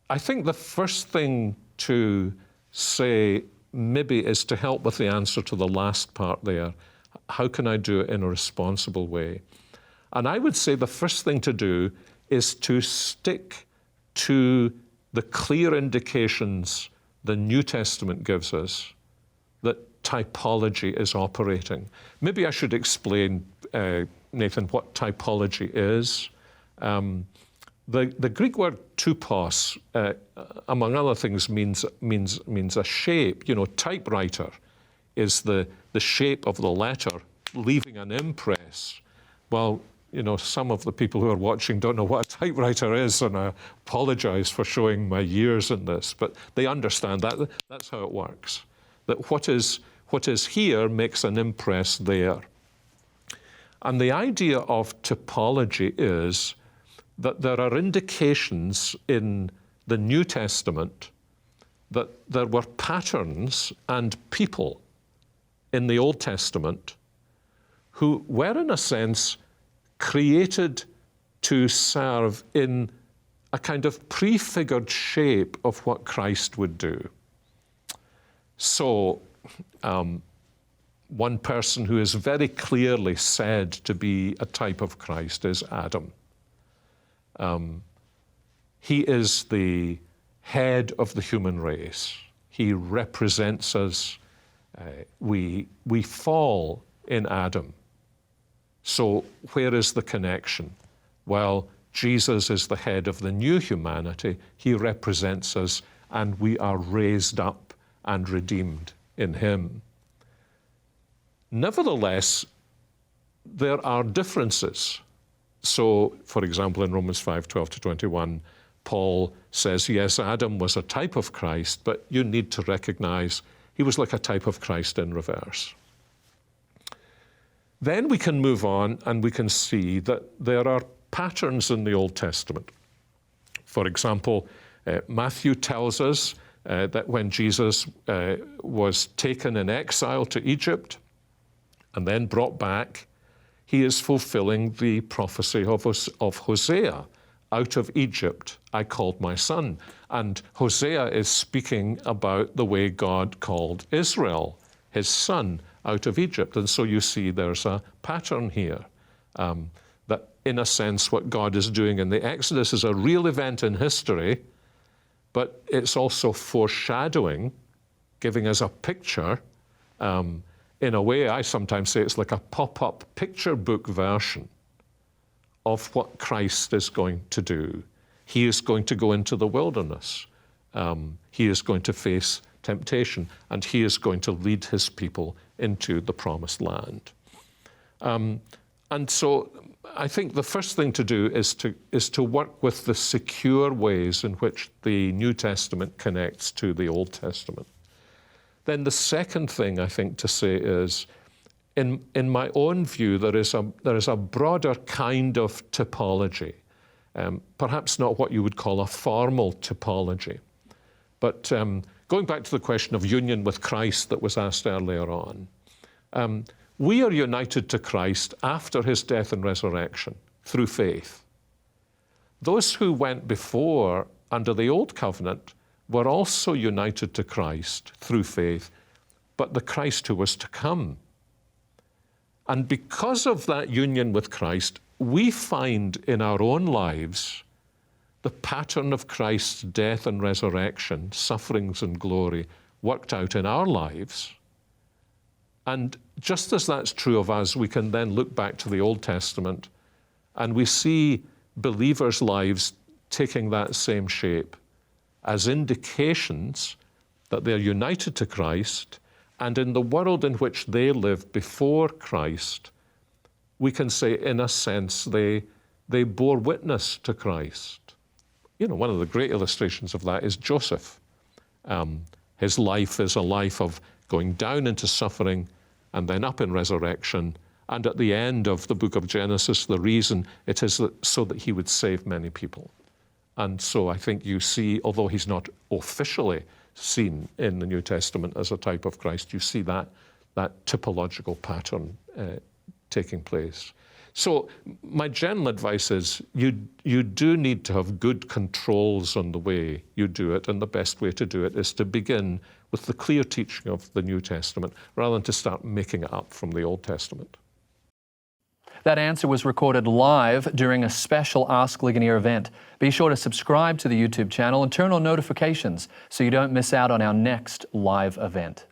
I think the first thing to say maybe is to help with the answer to the last part there. How can I do it in a responsible way? And I would say the first thing to do is to stick to the clear indications the New Testament gives us that typology is operating. Maybe I should explain, Nathan, what typology is. The Greek word typos, among other things, means a shape. You know, typewriter is the shape of the letter leaving an impress. Well, you know, some of the people who are watching don't know what a typewriter is, and I apologize for showing my years in this, but they understand that. That's how it works. That what is here makes an impress there. And the idea of typology is that there are indications in the New Testament that there were patterns and people in the Old Testament who were, in a sense, created to serve in a kind of prefigured shape of what Christ would do. So, one person who is very clearly said to be a type of Christ is Adam. He is the head of the human race. He represents us. We fall in Adam. So where is the connection? Well, Jesus is the head of the new humanity. He represents us, and we are raised up and redeemed in him. Nevertheless, there are differences. So, for example, in Romans 5:12-21, Paul says, yes, Adam was a type of Christ, but you need to recognize he was like a type of Christ in reverse. Then we can move on and we can see that there are patterns in the Old Testament. For example, Matthew tells us that when Jesus was taken in exile to Egypt and then brought back, he is fulfilling the prophecy of Hosea. Out of Egypt I called my son. And Hosea is speaking about the way God called Israel, his son, out of Egypt. And so you see there's a pattern here, that in a sense what God is doing in the Exodus is a real event in history, but it's also foreshadowing, giving us a picture. In a way, I sometimes say it's like a pop-up picture book version of what Christ is going to do. He is going to go into the wilderness. He is going to face temptation, and he is going to lead his people into the promised land. And so I think the first thing to do is to work with the secure ways in which the New Testament connects to the Old Testament. Then the second thing I think to say is, in my own view, there is a broader kind of typology, perhaps not what you would call a formal typology, but going back to the question of union with Christ that was asked earlier on, we are united to Christ after his death and resurrection through faith. Those who went before under the old covenant were also united to Christ through faith, but the Christ who was to come. And because of that union with Christ, we find in our own lives the pattern of Christ's death and resurrection, sufferings and glory, worked out in our lives. And just as that's true of us, we can then look back to the Old Testament and we see believers' lives taking that same shape as indications that they're united to Christ, and in the world in which they lived before Christ, we can say, in a sense, they bore witness to Christ. You know, one of the great illustrations of that is Joseph. His life is a life of going down into suffering and then up in resurrection. And at the end of the book of Genesis, the reason it is so that he would save many people. And so I think you see, although he's not officially seen in the New Testament as a type of Christ, you see that typological pattern taking place. So my general advice is you do need to have good controls on the way you do it, and the best way to do it is to begin with the clear teaching of the New Testament rather than to start making it up from the Old Testament. That answer was recorded live during a special Ask Ligonier event. Be sure to subscribe to the YouTube channel and turn on notifications so you don't miss out on our next live event.